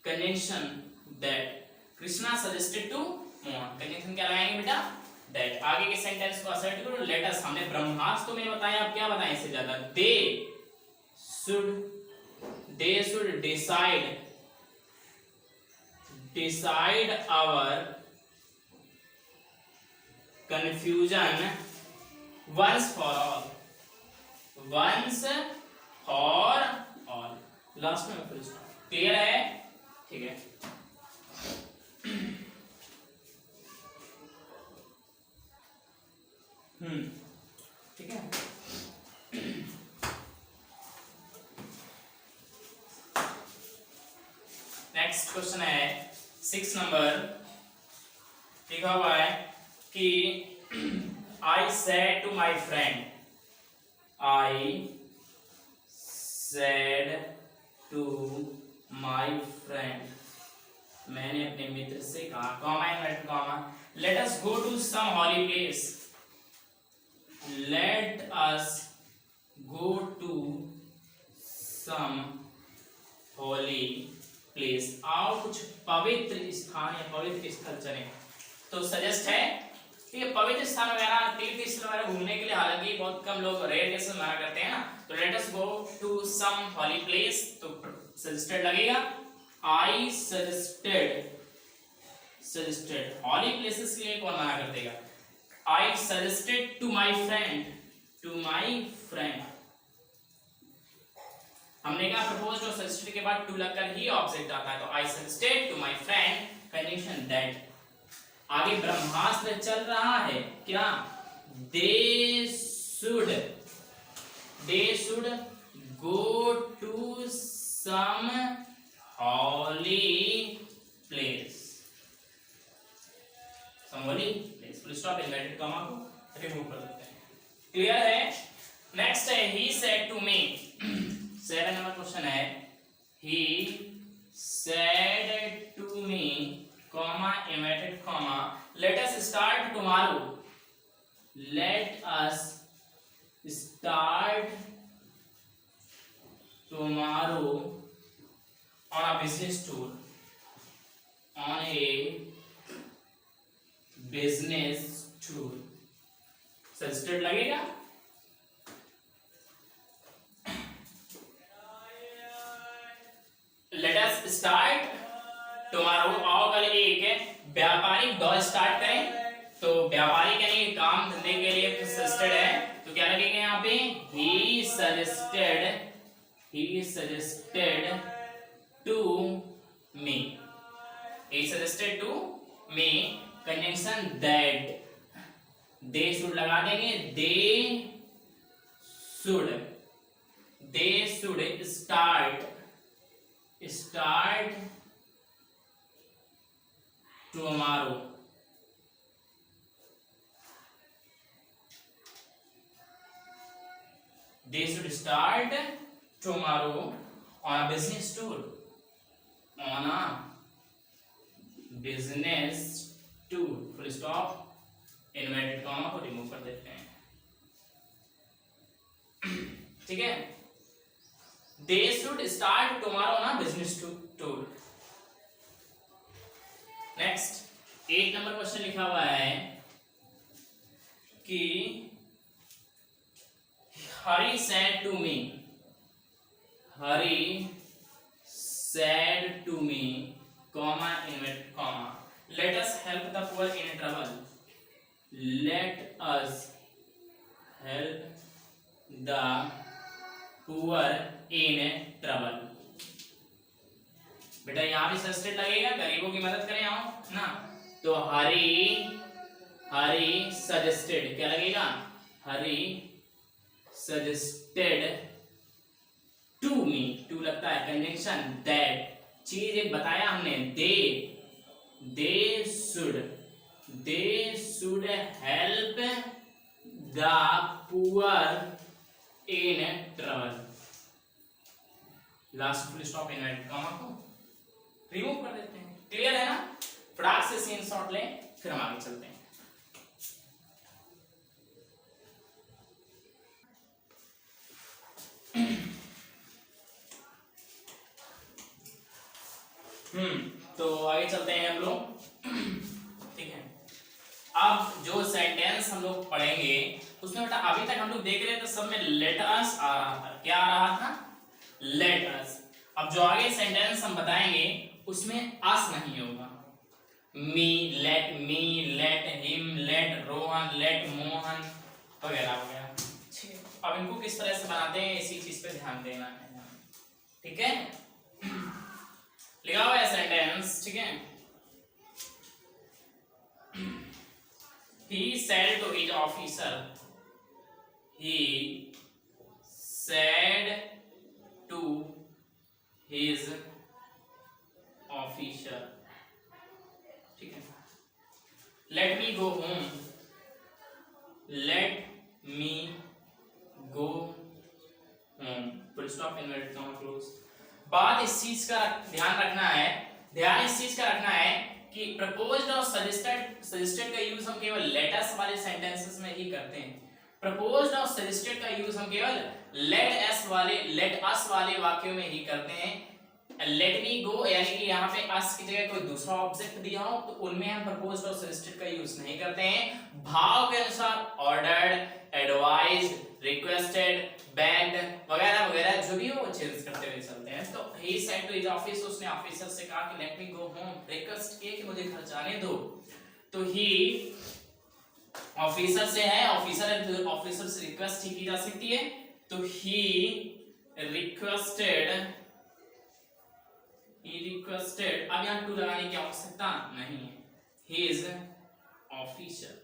conjunction that, Krishna suggested to Mohan, conjunction क्या लगाएंगे बेटा, दैट। आगे के सेंटेंस को असर्ट करो, लेट अस, हमने ब्रह्मास्त्र में बताया, अब क्या बताएं इससे ज्यादा, they should decide our confusion once for all, once for all, last में फुल स्टॉप, क्लियर है, ठीक है। ठीक है। नेक्स्ट क्वेश्चन है 6 नंबर, लिखा हुआ है कि I said to my friend, I said to my friend, मैंने अपने मित्र से कहा, comma, let us go to some holy place, let us go to some holy place, आओ कुछ पवित्र स्थान या पवित्र स्थल चले। तो सजेस्ट है कि पवित्र स्थान वगैरह, तीर्थ स्थल वगैरह घूमने के लिए, हालांकि बहुत कम लोग रेयर केस में मना करते हैं ना, तो let us go to some holy place, तो सजेस्टेड लगेगा, आई सजेस्टेड हॉली प्लेसेस के लिए कौन मना कर देगा, I suggested to my friend, हमने कहा प्रपोज्ड और सजेस्टेड के बाद टू लगकर ही ऑब्जेक्ट आता है, तो I suggested to my friend, condition that. आगे ब्रह्मास्त्र चल रहा है, क्या, they should go to some holy place, full stop, inverted comma को रिमूव कर देते हैं, क्लियर है। नेक्स्ट है he said to me, 7 number question है, he said to me, comma, inverted comma, let us start tomorrow, let us start tomorrow on a business tour, on a business tour, suggested लगेगा, लेट अस स्टार्ट टुमारो, आओ कल एक व्यापारिक दौर स्टार्ट करें, तो व्यापारिक यानी काम धंधे के लिए सजेस्टेड है, तो क्या लगेगा यहाँ पे, he suggested to me, conjunction that, they should लगा देंगे, they should start tomorrow. They should start tomorrow on a business tour. On a business tour. Full stop. Inverted comma को रिमूव कर देते हैं। ठीक है? They should start tomorrow on a business tour. Next, 8 number question लिखा हुआ है कि Hari said to me, comma, inverted comma, let us help the poor in trouble. Let us help the poor in trouble. बेटा यहाँ भी सब्स्टिट्यूट लगेगा, गरीबों की मदद करें आओ ना, तो हरी सजेस्टेड क्या लगेगा, हरी suggested to me, to लगता है कंजंक्शन, that चीज एक बताया हमने, they should help the poor in trouble. Last full stop inverted comma को रिमूव कर देते हैं। क्लियर है ना? फटाक से सीन शॉट लें, फिर हम आगे चलते हैं। तो आगे चलते हैं हम लोग। ठीक है, अब जो सेंटेंस हम लोग पढ़ेंगे उसमें बेटा अभी तक हम लोग देख रहे थे सब में लेट अस आ रहा था। क्या आ रहा था? Let us. अब जो आगे सेंटेंस हम बताएंगे उसमें अस नहीं होगा। Me, let him, let Rohan, let Mohan वगैरह वगैरह। अब इनको किस तरह से बनाते हैं इसी चीज पे ध्यान देना है। ठीक है, लिखा हुआ है सेंटेंस। ठीक है, he said to his officer, he said to his officer, ठीक है, let me go home, let me go home, full stop, inverted comma, close। बात इस चीज का ध्यान रखना है, इस चीज का रखना है कि प्रपोज्ड और सजेस्टेड का यूज हम केवल लेट अस वाले सेंटेंसेस में ही करते हैं। प्रपोज्ड और सजेस्टेड का यूज हम केवल लेट अस वाले वाक्यों में ही करते हैं। लेट मी गो यानी कि यहाँ पे अस की जगह कोई दूसरा ऑब्जेक्ट दिया हो तो उनमें हम प्रपोज्ड और सजेस्टेड का यूज नहीं करते हैं। भाव के अनुसार ऑर्डर्ड, एडवाइज्ड, रिक्वेस्टेड, बेग्ड वगैरह वगैरह जो भी हो वो चेंज करते हुए चलते हैं। तो he said to his office, उसने ऑफिसर से कहा कि let me go home, request किए कि मुझे घर जाने दो। तो ही ऑफिसर से है, ऑफिसर से रिक्वेस्ट ही की जा सकती है। तो ही रिक्वेस्टेड, अब यहाँ टू लगाने की आवश्यकता नहीं है, हिज ऑफिसर।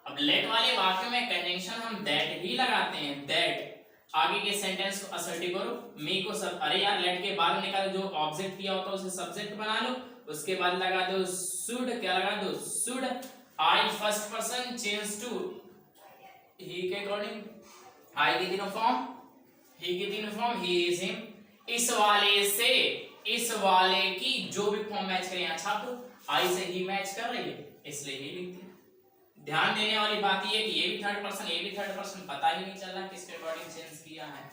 अब लेट वाले वाक्य में कंजंक्शन हम दैट ही लगाते हैं। दैट आगे के सेंटेंस को असर्टिव करो, मी को सब, अरे यार लेट के बाद निकालो, जो ऑब्जेक्ट दिया होता है उसे सब्जेक्ट बना लो, उसके बाद लगा दो शुड, क्या लगा दो should. I first person change to he के अकॉर्डिंग, आई की तीनों फॉर्म, ही की तीनों फॉर्म, ही इज हिम। इस वाले से इस वाले की जो भी फॉर्म मैच करे, अच्छा तो आई से ही मैच कर रही है इसलिए ही लिखती है। ध्यान देने वाली बात ये है कि ये भी थर्ड पर्सन, ये भी थर्ड पर्सन, पता ही नहीं चल रहा किसके अकॉर्डिंग चेंज किया है।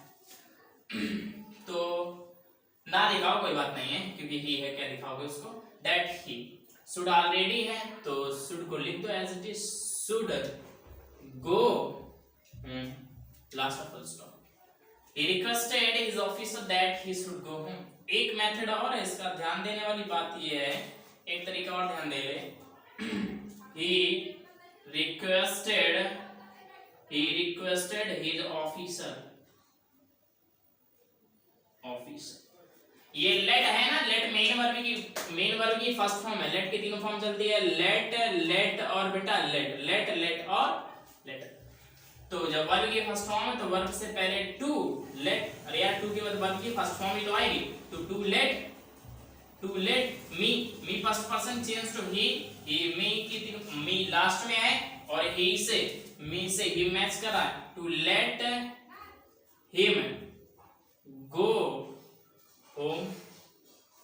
तो ना लिखाओ कोई बात नहीं है क्योंकि ही है, क्या लिखाओगे उसको, दैट ही। शुड ऑलरेडी है तो शुड को लिख दो as it is, should go, last full stop. He requested his officer that he should go home। एक मेथड और है इसका, ध्यान देने वाली बात ये है, एक तरीका और ध्यान दे ले। He requested his officer। ये लेट है ना, लेट मेन वर्ब की फर्स्ट फॉर्म है। लेट की तीनों फॉर्म चलती है, लेट, लेट और बेटा लेट, लेट, लेट और लेट। तो जब वर्ब की फर्स्ट फॉर्म है तो वर्ब से पहले टू लेट, अरे यार टू के बाद वर्ब की फर्स्ट फॉर्म ही तो आएगी। तो to let me first person change to he me की मी लास्ट में है और ही से मी से ही मैच कर रहा है। To let him go home,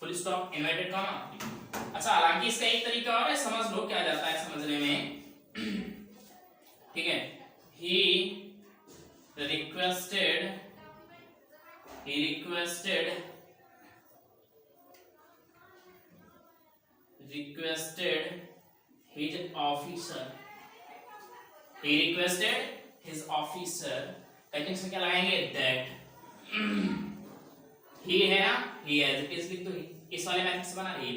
full stop, inverted comma. अच्छा, हालांकि इसका एक तरीका और है, समझ लो क्या जाता है समझने में। ठीक है, he requested his officer conjunction क्या लगाएंगे, that he है ना, he as it is लिख दो, इस वाले मेथड से बना रही है।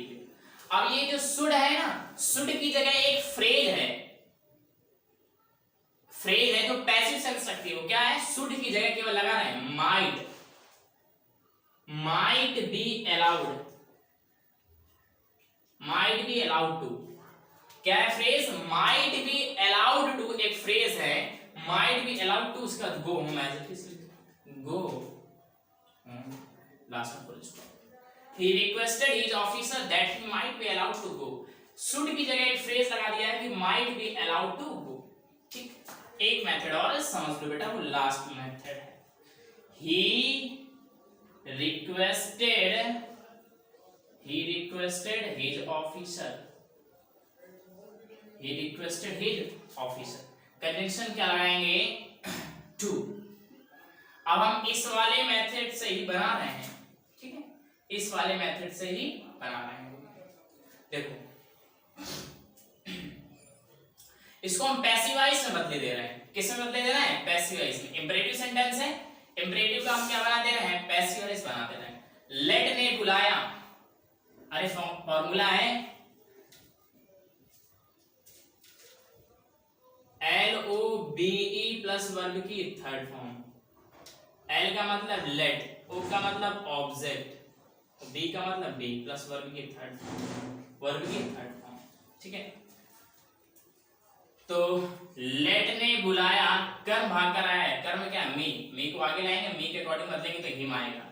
अब ये जो should है ना, should की जगह एक फ्रेज है, जो पैसिव सेंस रखती है। वो क्या है, should की जगह केवल लगा रहे हैं might be allowed to। क्या है phrase, might be allowed to एक फ्रेज है, might be allowed to उसका go home as it is, go last में full stop. he requested his officer that he might be allowed to go। should की जगह एक फ्रेज लगा दिया है कि might be allowed to go। ठीक, एक मेथड और समझ लो बेटा, वो लास्ट मेथड है। he requested his officer conjunction क्या लगाएंगे, टू। अब हम इस वाले मेथड से ही बना रहे हैं, ठीक है, इस वाले मेथड से ही बना रहे हैं। देखो इसको हम पैसिव वॉइस में बदले दे रहे हैं। किस में बदले दे रहे हैं, पैसिव वॉइस में। इंपरेटिव सेंटेंस है, इंपरेटिव का हम क्या बना दे रहे हैं, पैसिव वॉइस बना दे रहे हैं। लेट ने बुलाया, अरे फॉर्मूला है LOBE प्लस वर्ब की थर्ड फॉर्म। L का मतलब लेट, O का मतलब ऑब्जेक्ट, B का मतलब बी प्लस वर्ब की थर्ड फॉर्म, ठीक है। तो लेट ने बुलाया, कर्म भाग कर आया है, कर्म क्या, मी को आगे लाएंगे, मी के अकॉर्डिंग बदलेंगे तो हिम आएगा।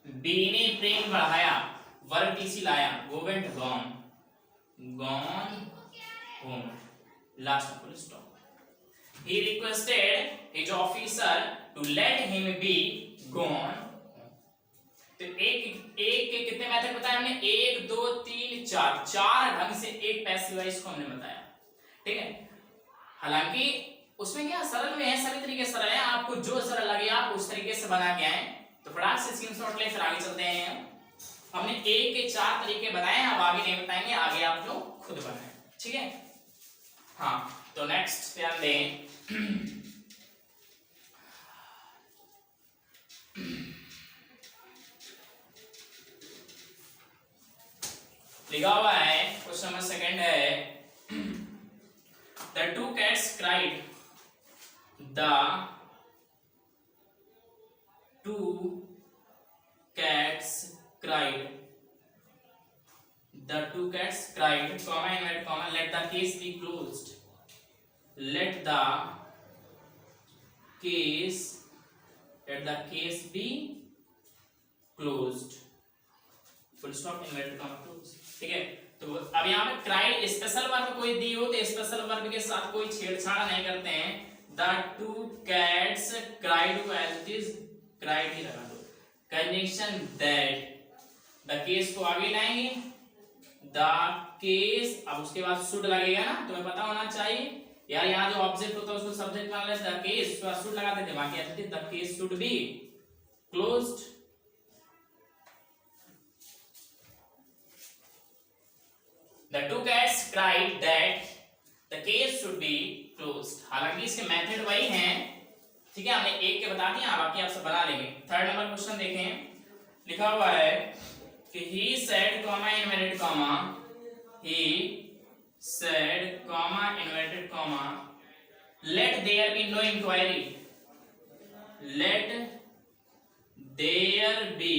बी ने प्रेम बढ़ाया, वर्ब टीसी लाया, go went gone home, last full stop. he requested his officer to let him be gone। तो एक के कितने मेथड बताए हमने, 1 2 3 4, चार ढंग से एक पैसिव वॉइस को हमने बताया, ठीक है। हालांकि उसमें क्या सरल में है, सभी तरीके सरल है, आपको जो सरल लगे आप उस तरीके से बना के आए। तो फटाक से स्क्रीनशॉट ले, फिर आगे चलते हैं। हमने एक के 4 तरीके बताए हैं, अब आगे नहीं बताएंगे, आगे आप लोग खुद बनाएं, ठीक है। हाँ, तो नेक्स्ट ध्यान दें। लिखा हुआ है क्वेश्चन नंबर सेकंड है, The two cats cried, the two cats cried, comma inverted comma, let the case be closed, let the case be closed, full stop, inverted comma, close, ठीक है। तो अब यहाँ पे क्राइड स्पेशल वर्ब कोई दी हो तो स्पेशल वर्ब के साथ कोई छेड़छाड़ नहीं करते हैं। द टू कैट्स क्राइड को एज इट इज क्राइड ही लगा दो। कंजंक्शन दैट, द केस को आगे लाएंगे, द केस, अब उसके बाद शुड लगेगा ना, तुम्हें पता होना चाहिए यार, यहाँ जो ऑब्जेक्ट होता है उसको सब्जेक्ट मान लेते द केस, उसके बाद शुड लगाते थे, बाकी ऐसे थे the case should be closed. The two cats cried that the case should be closed। हालांकि इसके मेथड वही हैं, ठीक है, हमने एक के बता दिया, बाकी आप सब बना लेंगे। थर्ड नंबर क्वेश्चन देखें, लिखा हुआ है कि he said comma inverted comma, he said comma inverted comma, let there be no inquiry, let there be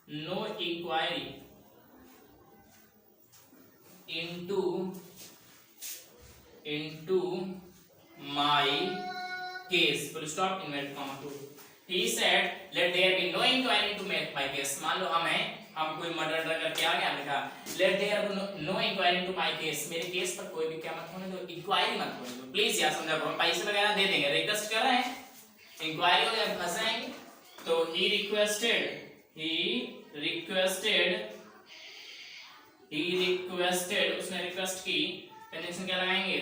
no inquiry into my case, full stop, inverted comma 2. He said let there be no inquiry into my case. मान लो हम कोई मर्डर करके आ गया, लिखा let there be no inquiry into my case, मेरे केस पर कोई भी क्या मत होने दो, इंक्वायरी मत होने दो प्लीज। यार समझा करो, पैसे वगैरह दे देंगे, रिक्वेस्ट कर रहे हैं, इंक्वायरी हो जाए फंस जाएंगे। तो he requested उसने रिक्वेस्ट की, कंडीशन क्या लगाएंगे,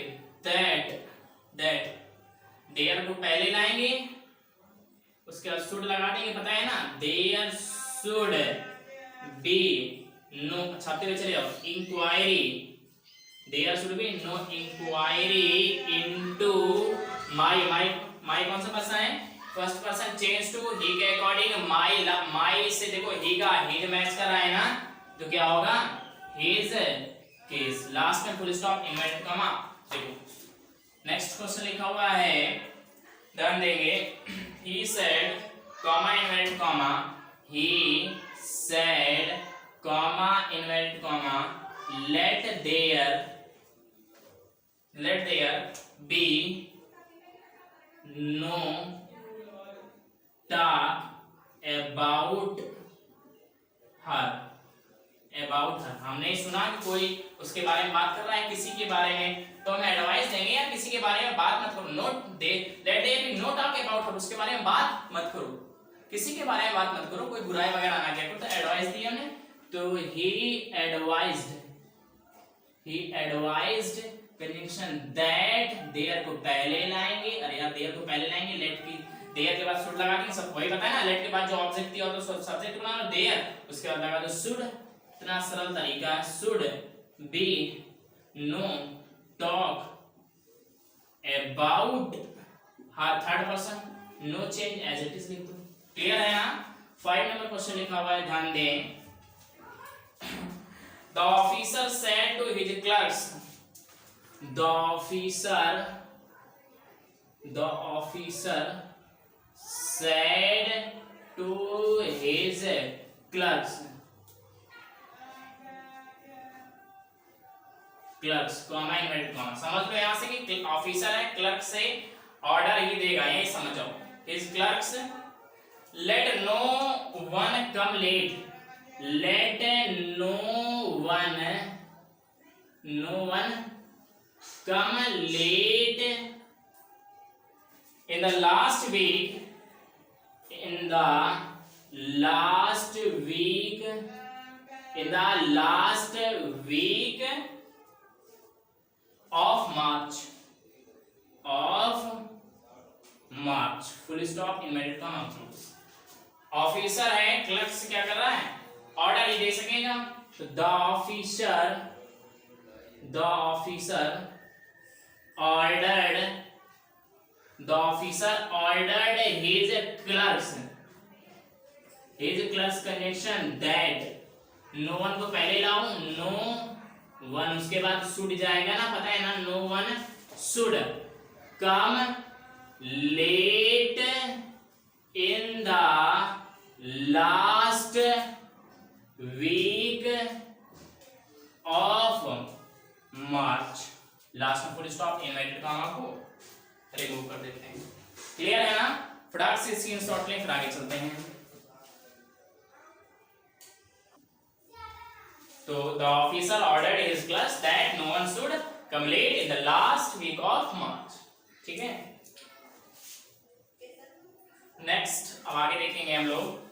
that देयर को पहले लाएंगे, उसके बाद शुड लगा देंगे, पता है ना, देयर शुड बी नो, छापते हुए चले जाओ, inquiry, there should be no inquiry into my कौन सा पर्सन है, first person change to he के अकॉर्डिंग, माय से देखो ही का हिज मैच कर रहा है ना, तो क्या होगा, हिज केस, लास्ट में फुल स्टॉप, इन्वर्टेड कॉमा। देखो नेक्स्ट क्वेश्चन लिखा हुआ है, ध्यान देंगे, he said comma inverted comma, he said comma inverted comma, let there be no talk about her। हमने सुना कि कोई उसके बारे में बात कर रहा है, किसी के बारे में, तो हमें एडवाइस देंगे यार किसी के बारे में बात मत करो, not they let there be no talk about her, उसके बारे में बात मत करो, किसी के बारे में बात मत करो, कोई बुराई वगैरह ना किया करो। तो एडवाइस दी हमने, तो ही एडवाइज्ड कंजंक्शन दैट, देयर को पहले लाएंगे, अरे यार देयर को पहले लाएंगे, लेट की देयर के बाद शुड लगा देंगे, सब वही पता है ना, लेट के बाद जो ऑब्जेक्ट दिया हो तो सब्जेक्ट बना लो देयर, उसके बाद लगा दो शुड, इतना सरल तरीका, should be no talk about her, third person, no change as it is लिख दो, क्लियर है ना। 5 नंबर क्वेश्चन लिखा हुआ है, ध्यान दें, the officer said to his clerks, the officer said to his clerks, comma inverted comma, समझ लो यहां से कि ऑफिसर है, क्लर्क से ऑर्डर ही देगा, यही समझ जाओ, his clerks let no one come late, let no one come late in the last week of March, full stop, inverted comma। Officer है, क्लर्क से क्या कर रहा है, ऑर्डर ही दे सकेगा, तो the officer ordered his clerks conjunction that, no one को पहले लाओ, no one उसके बाद should जाएगा ना, पता है ना, no one should come late in the last week of March, last में फुल स्टॉप, इन्वर्टेड कॉमा को रिमूव कर देते हैं, क्लियर है ना। फटाक से स्क्रीनशॉट लें, फिर आगे चलते हैं। तो the officer ordered his clerks that no one should come late in the last week of March, ठीक है। नेक्स्ट अब आगे देखेंगे हम लोग,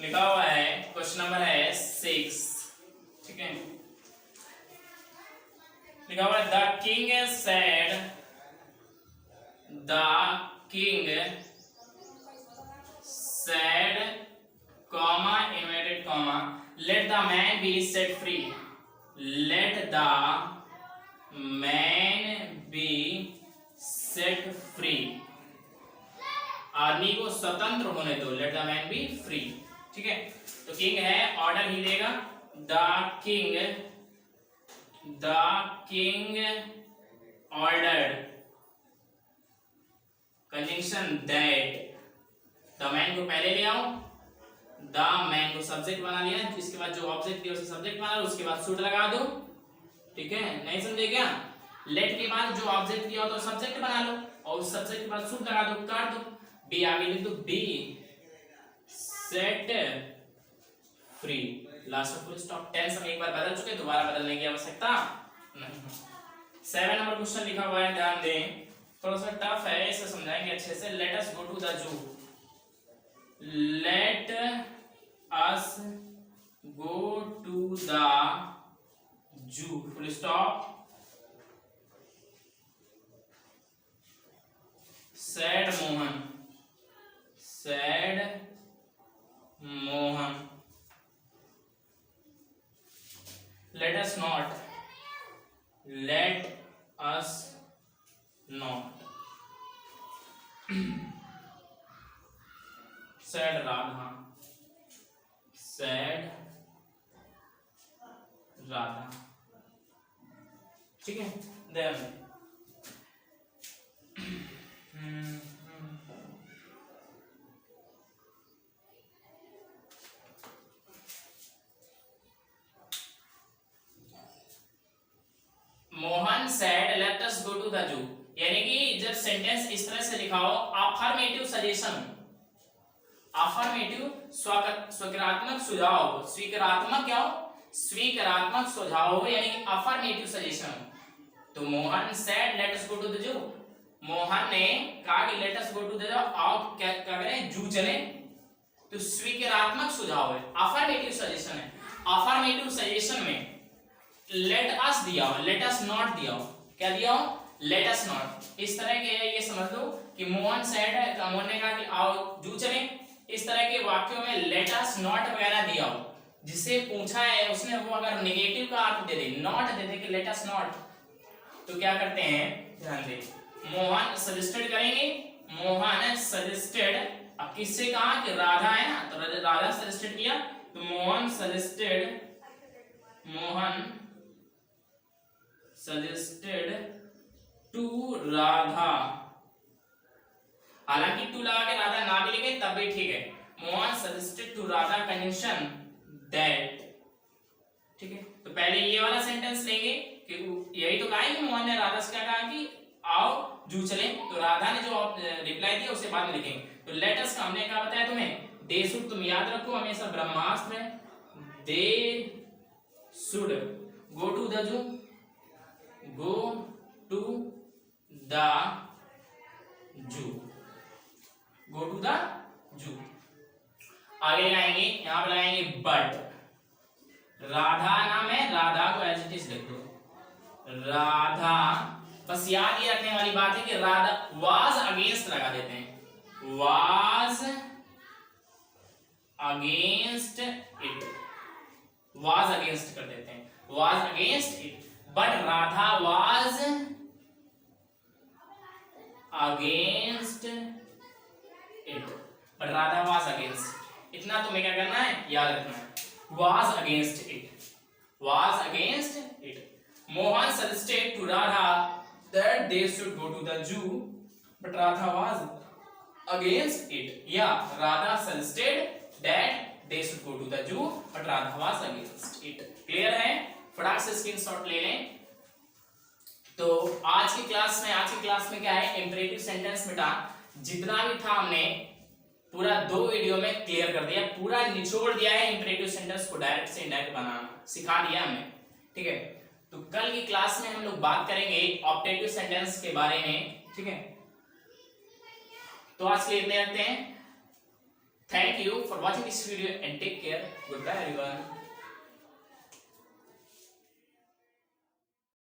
लिखा हुआ है, क्वेश्चन नंबर है 6, ठीक है, लिखा हुआ है, the king said comma inverted comma, let the man be set free, let the man be set free, आदमी को स्वतंत्र होने दो, let the man be free, ठीक है। तो किंग है, ऑर्डर ही देगा, the king ordered, conjunction that, the man को पहले ले आओ, द मैन को सब्जेक्ट बना लिया, इसके बाद जो ऑब्जेक्ट दिया उसे सब्जेक्ट बना लो, उसके बाद शुड लगा दो, ठीक है, नहीं समझे क्या? लेट के बाद जो ऑब्जेक्ट दिया हो तो सब्जेक्ट बना लो और उस सब्जेक्ट के बाद शुड लगा दो, काट दो, बी आगे लिख दो, be set free, last full stop. Tense हम एक बार बदल चुके, दोबारा बदलने की आवश्यकता नहीं। 7 नंबर क्वेश्चन लिखा हुआ है, ध्यान दें, थोड़ा सा टफ है, इसे समझाएंगे अच्छे से। Let us go to the zoo, let us go to the zoo, full stop, said Mohan, said Mohan, let us not, let us not, said Radha, said Radha, ठीक है, then Mohan said let us go to the zoo, यानी कि जब सेंटेंस इस तरह से लिखा हो, अफर्मेटिव सजेशन, अफर्मेटिव स्वीकारात्मक सुझाव हो, स्वीकारात्मक क्या हो, स्वीकारात्मक सुझाव हो, यानी कि अफर्मेटिव सजेशन हो। तो Mohan said let us go to the zoo, Mohan ने कहा कि let us go to the zoo, आओ क्या करें, जू चले, तो स्वीकारात्मक सुझाव है, अफर्मेटिव सजेशन है। अफर्मेटिव सजेशन में लेट अस दिया हो, लेट अस नॉट दिया हो, क्या दिया हो, लेट अस नॉट, इस तरह के ये समझ लो कि मोहन सेड है, मोहन ने कहा कि आओ जू चले, इस तरह के वाक्यों में लेट अस नॉट वगैरह दिया हो, जिससे पूछा है उसने, वो अगर नेगेटिव का अर्थ दे दे, नॉट दे दे कि लेट अस नॉट, तो क्या करते हैं, ध्यान दे, मोहन सजेस्टेड करेंगे, मोहन सजेस्टेड, अब किससे कहा कि राधा है ना, तो राधा सजेस्टेड किया, तो Mohan suggested, Mohan suggested to Radha, हालांकि टू लगा के राधा ना भी लिखे तब भी ठीक है, Mohan suggested to Radha conjunction that, ठीक है। तो पहले ये वाला सेंटेंस लेंगे कि यही तो कहा है कि मोहन ने राधा से क्या कहा कि आओ जू चले, तो राधा ने जो रिप्लाई दिया उसे बाद में लिखेंगे। तो लेट अस का हमने क्या बताया तुम्हें, दे शुड, तुम याद रखो हमेशा ब्रह्मास्त्र है, they should go to the zoo, go to the zoo, go to the zoo। आगे लगाएंगे, यहां पर लगाएंगे बट, राधा नाम है, राधा को एज इट इज लिख दो, राधा, बस याद ये रखने वाली बात है कि राधा वाज अगेंस्ट लगा देते हैं, was against it, was against कर देते हैं, was against it, but Radha was against it, but Radha was against, इतना तुम्हें क्या करना है, याद रखना है, was against it, was against it। Mohan suggested to Radha that they should go to the zoo, but Radha was against it, yeah, Radha suggested that they should go to the zoo, but Radha was against it। Clear है, फटाक से स्क्रीनशॉट ले लें। तो आज की क्लास में क्या है, इंपरेटिव सेंटेंस बेटा जितना भी था हमने पूरा 2 वीडियो में क्लियर कर दिया, पूरा निचोड़ दिया है, इंपरेटिव सेंटेंस को डायरेक्ट से इनडायरेक्ट बनाना सिखा दिया हमने, ठीक है। तो कल की क्लास में हम लोग बात करेंगे ऑप्टेटिव सेंटेंस के बारे में, ठीक है। तो आज के लिए इतने रखते हैं। Thank you for watching this video and take care, goodbye everyone.